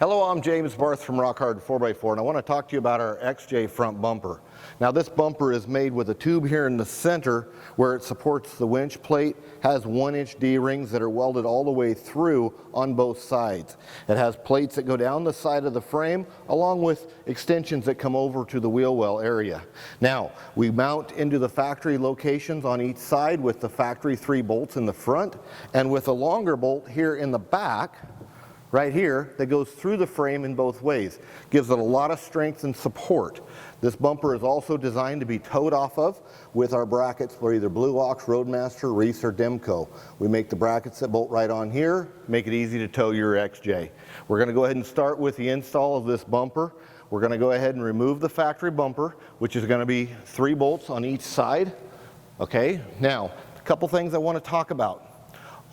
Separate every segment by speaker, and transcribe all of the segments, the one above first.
Speaker 1: Hello, I'm James Barth from Rock Hard 4x4, and I want to talk to you about our XJ front bumper. Now, this bumper is made with a tube here in the center where it supports the winch plate, has 1-inch D-rings that are welded all the way through on both sides. It has plates that go down the side of the frame along with extensions that come over to the wheel well area. Now, we mount into the factory locations on each side with the factory 3 bolts in the front and with a longer bolt here in the back right here that goes through the frame in both ways. Gives it a lot of strength and support. This bumper is also designed to be towed off of with our brackets for either Blue Ox, Roadmaster, Reese, or Demco. We make the brackets that bolt right on here, make it easy to tow your XJ. We're going to go ahead and start with the install of this bumper. We're going to go ahead and remove the factory bumper, which is going to be 3 bolts on each side. Okay, now a couple things I want to talk about.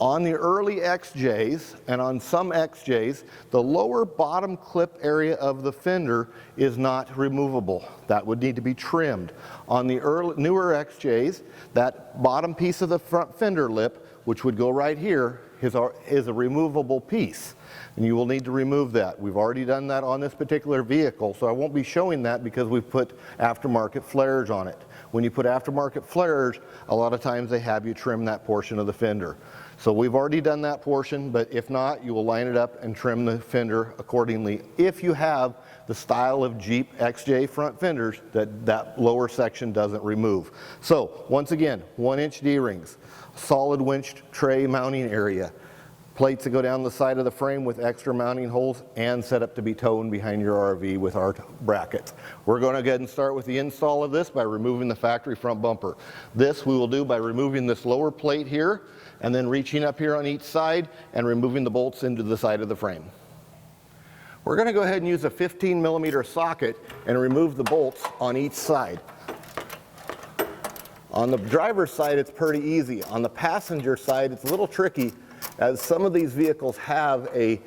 Speaker 1: On the early XJs and on some XJs, the lower bottom clip area of the fender is not removable. That would need to be trimmed. On the newer XJs, that bottom piece of the front fender lip, which would go right here, is a removable piece. And you will need to remove that. We've already done that on this particular vehicle, so I won't be showing that because we've put aftermarket flares on it. When you put aftermarket flares, a lot of times they have you trim that portion of the fender. So we've already done that portion, but if not, you will line it up and trim the fender accordingly if you have the style of Jeep XJ front fenders that lower section doesn't remove. So once again, 1-inch D-rings, solid winch tray mounting area, plates that go down the side of the frame with extra mounting holes and set up to be towed behind your RV with our brackets. We're going to go ahead and start with the install of this by removing the factory front bumper. This we will do by removing this lower plate here and then reaching up here on each side and removing the bolts into the side of the frame. We're going to go ahead and use a 15mm socket and remove the bolts on each side. On the driver's side, it's pretty easy. On the passenger side, it's a little tricky, as some of these vehicles have I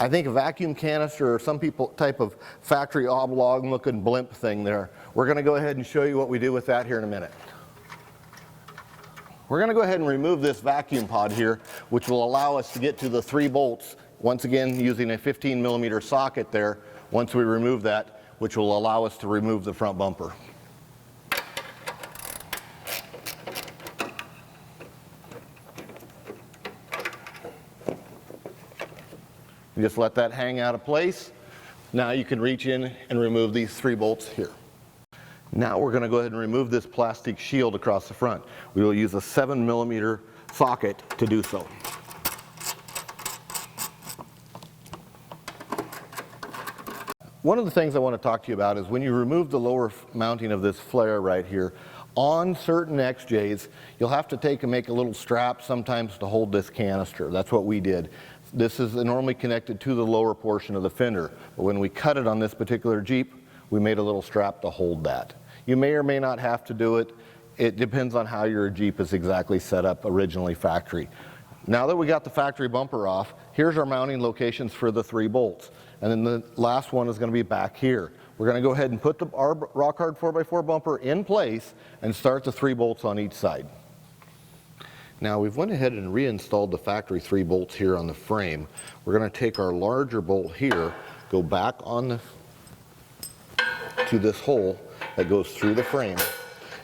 Speaker 1: think a vacuum canister or some type of factory oblong looking blimp thing there. We're going to go ahead and show you what we do with that here in a minute. We're going to go ahead and remove this vacuum pod here, which will allow us to get to the 3 bolts, once again using a 15mm socket there, once we remove that, which will allow us to remove the front bumper. You just let that hang out of place. Now you can reach in and remove these 3 bolts here. Now we're going to go ahead and remove this plastic shield across the front. We will use a 7mm socket to do so. One of the things I want to talk to you about is when you remove the lower mounting of this flare right here, on certain XJs, you'll have to make a little strap sometimes to hold this canister. That's what we did. This is normally connected to the lower portion of the fender, but when we cut it on this particular Jeep, we made a little strap to hold that. You may or may not have to do it. It depends on how your Jeep is exactly set up originally factory. Now that we got the factory bumper off, here's our mounting locations for the 3 bolts. And then the last one is going to be back here. We're going to go ahead and put our Rock Hard 4x4 bumper in place and start the 3 bolts on each side. Now we've went ahead and reinstalled the factory 3 bolts here on the frame. We're going to take our larger bolt here, go back to this hole that goes through the frame,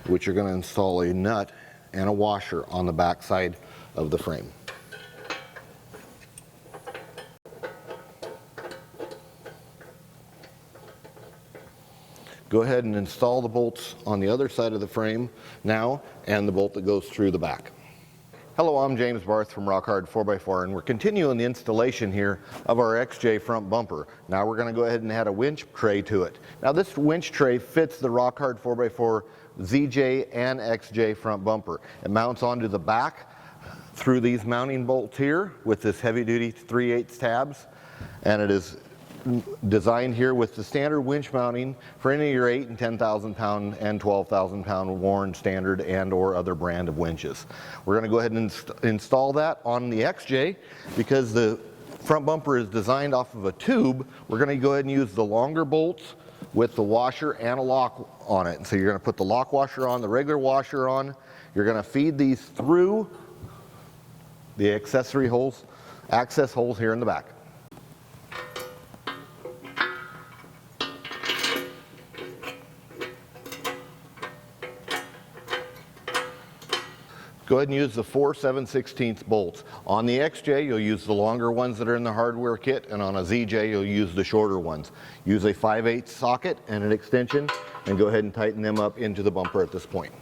Speaker 1: which you're going to install a nut and a washer on the back side of the frame. Go ahead and install the bolts on the other side of the frame now and the bolt that goes through the back. Hello, I'm James Barth from Rock Hard 4x4, and we're continuing the installation here of our XJ front bumper. Now we're going to go ahead and add a winch tray to it. Now this winch tray fits the Rock Hard 4x4 ZJ and XJ front bumper. It mounts onto the back through these mounting bolts here with this heavy-duty 3/8 tabs, and it is designed here with the standard winch mounting for any of your 8 and 10,000 pound and 12,000 pound Warren standard and or other brand of winches. We're going to go ahead and install that on the XJ. Because the front bumper is designed off of a tube, we're going to go ahead and use the longer bolts with the washer and a lock on it. And so you're going to put the lock washer on, the regular washer on. You're going to feed these through the access holes here in the back. go ahead and use the 4 7/16 bolts. On the XJ, you'll use the longer ones that are in the hardware kit, and on a ZJ, you'll use the shorter ones. Use a 5/8 socket and an extension, and go ahead and tighten them up into the bumper at this point.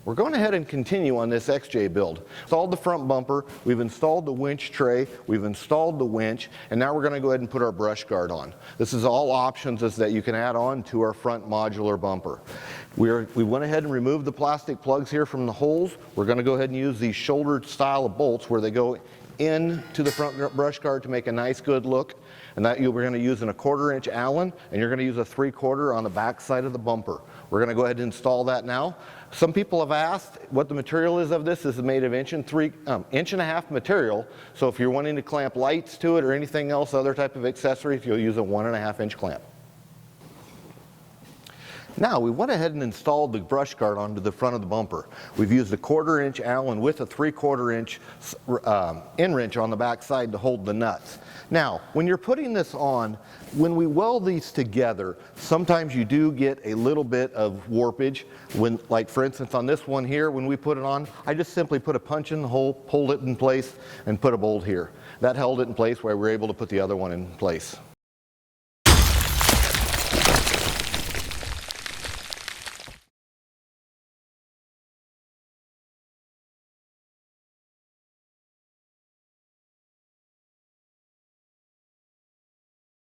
Speaker 1: We're going ahead and continue on this XJ build. Installed the front bumper, we've installed the winch tray, we've installed the winch, and now we're going to go ahead and put our brush guard on. This is all options that you can add on to our front modular bumper. We went ahead and removed the plastic plugs here from the holes. We're going to go ahead and use these shouldered style of bolts where they go into the front brush guard to make a nice good look. And that we're going to use in a 1/4 inch Allen, and you're going to use a 3/4 on the back side of the bumper. We're going to go ahead and install that now. Some people have asked what the material is of this. This is made of 1.5" material. So if you're wanting to clamp lights to it or anything else, other type of accessories, you'll use a 1.5 inch clamp. Now we went ahead and installed the brush guard onto the front of the bumper. We've used a 1/4 inch Allen with a 3/4 inch end wrench on the back side to hold the nuts. Now, when you're putting this on, when we weld these together, sometimes you do get a little bit of warpage. Like for instance on this one here, when we put it on, I just simply put a punch in the hole, pulled it in place, and put a bolt here. That held it in place while we were able to put the other one in place.